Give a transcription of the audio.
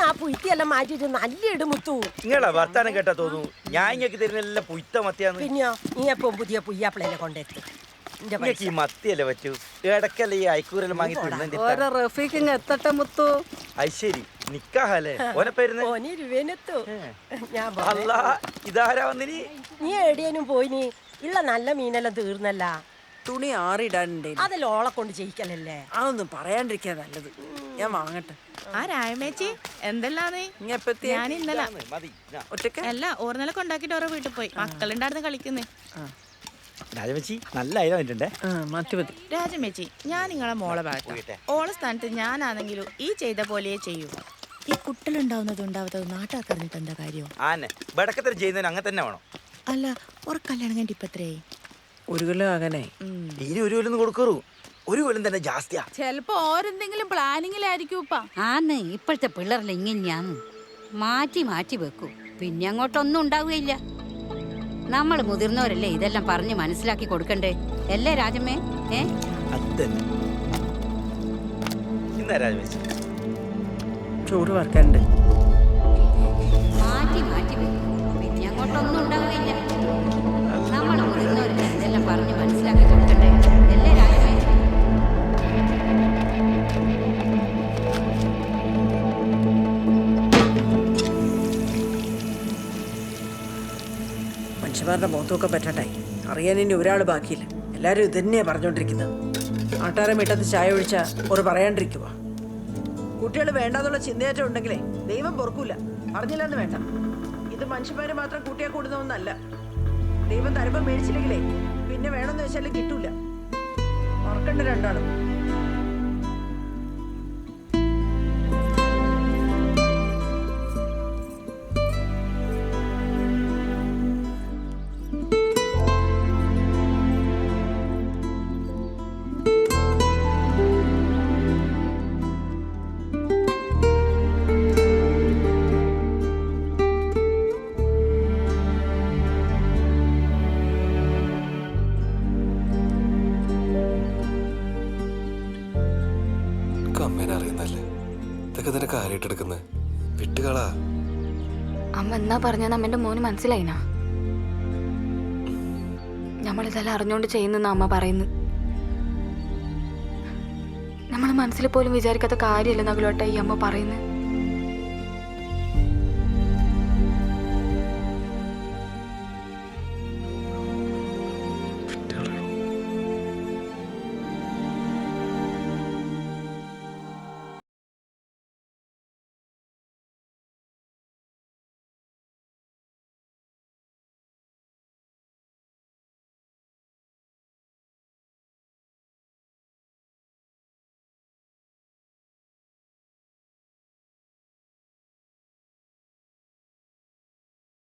ആ പുയ്ത്തിയെല്ലാം മാറ്റിട്ട് നല്ല ഇടുമുത്തു. നിങ്ങളാ വർത്താനം കേട്ടാ തോന്നുന്നു ഞാൻ ഇങ്ങക്ക് തരുന്ന പുയ്ത്ത മത്തിയാന്ന്. പിന്നെയോ നീ എപ്പം പുതിയ പുയ്യാപ്പിളെ കൊണ്ടെടുത്ത് ഈ മത്തിയല്ലേ പറ്റൂ. ഇടക്കല്ലേ ഈ അയക്കൂരെല്ലാം വാങ്ങി തിന്നെ. ഓരോ റഫീഖിങ് എത്തട്ടെ മുത്തു. അയ്ശരി നിക്കാഹല്ലേ ഓനെ പേരുന്ന്. അല്ലാ ഇതാരാ വന്നിനി? നീ എവിടെയും പോയിനി? ഉള്ള നല്ല മീനെല്ലാം തീർന്നല്ല. തുണി ആറിടാനുണ്ടേ, അതെല്ലാം ഓളെ കൊണ്ട് ചെയ്യിക്കലല്ലേ. അതൊന്നും പറയാണ്ടിരിക്കാ നല്ലത്. ഞാൻ വാങ്ങട്ടെ. ആ രായമേച്ചി എന്തെല്ലാന്ന്? ഞാൻ ഇന്നലെ ഒറ്റക്ക് അല്ല ഓർന്നല കൊണ്ടാക്കിട്ട് ഓരോ വീട്ടിൽ പോയി. മക്കളുണ്ടായിരുന്നു കളിക്കുന്നേ. രാജമേച്ചി നല്ല ഐലം വന്നിട്ടുണ്ടേ. രാജമേച്ചി ഞാൻ നിങ്ങളെ മോളെ ഭാഗത്ത് ഓളെ സ്ഥാനത്ത് ഞാനാണെങ്കിലും ഈ ചെയ്ത പോലെയേ ചെയ്യൂ. ഈ കുട്ടലുണ്ടാവുന്നത് ഉണ്ടാവാത്തത് നാട്ടുകാർക്ക് അറിഞ്ഞിട്ട് എന്താ കാര്യം? ആന്നെ ബടക്കത്തിൽ ചെയ്യുന്നതിന് അങ്ങനെ തന്നെ വേണം. അല്ല ഒരു കല്യാണം കഴിഞ്ഞിട്ട് ഇപ്പത്രേ 1 കിലോ അങ്ങനെ ഇനി 1 കൊല്ലം കൊടുക്കറു. 1 കൊല്ലം തന്നെ ജാസ്തിയാ. ചെലപ്പോ ഓരെന്തെങ്കിലും പ്ലാനിങ്ങിലായിരിക്കും. ആന്ന് ഇപ്പോഴത്തെ പിള്ളേരല്ല ഇങ്ങനെയാന്ന് മാറ്റി മാറ്റി വെക്കും. പിന്നെ അങ്ങോട്ടൊന്നും ഉണ്ടാവുകയില്ല. നമ്മൾ മുതിർന്നവരല്ലേ ഇതെല്ലാം പറഞ്ഞ് മനസ്സിലാക്കി കൊടുക്കണ്ടേ അല്ലേ രാജമ്മേ? ചോറ് വറക്കാനുണ്ട്. മാറ്റി മാറ്റി വെക്കും. പിന്നെ അങ്ങോട്ടൊന്നും ഉണ്ടാവുകയില്ല. നമ്മൾ മുതിർന്നവരല്ലേ ഇതെല്ലാം പറഞ്ഞ് മനസ്സിലാക്കി കൊടുക്കണ്ടേ അല്ലേ രാജമ്മേ? മനുഷ്യന്മാരുടെ മുഖത്തൊക്കെ പറ്റട്ടെ. അറിയാൻ ഇനി ഒരാൾ ബാക്കിയില്ല. എല്ലാവരും ഇത് തന്നെയാ പറഞ്ഞോണ്ടിരിക്കുന്നത്. നാട്ടാരെ മിട്ടത്ത് ചായ ഒഴിച്ചാ ഒരു പറയാണ്ടിരിക്കുക. കുട്ടികൾ വേണ്ടാന്നുള്ള ചിന്തയേറ്റം ഉണ്ടെങ്കിലേ ദൈവം പൊറുക്കൂല. അറിഞ്ഞില്ലെന്ന് വേണ്ട. ഇത് മനുഷ്യന്മാര് മാത്രം കൂട്ടിയാ കൂടുന്ന ഒന്നല്ല. ദൈവം തരമ്പം മേടിച്ചില്ലെങ്കിലേ പിന്നെ വേണമെന്ന് വെച്ചാലും കിട്ടൂല. മറക്കണ്ട രണ്ടാളും. അമ്മ എന്നാ പറഞ്ഞത് അമ്മന്റെ മോന് മനസ്സിലായിനാ? നമ്മളിതെല്ലാം അറിഞ്ഞോണ്ട് ചെയ്യുന്ന അമ്മ പറയുന്നു. നമ്മള് മനസ്സിൽ പോലും വിചാരിക്കാത്ത കാര്യമല്ല നഗലോട്ട ഈ അമ്മ പറയുന്നത്.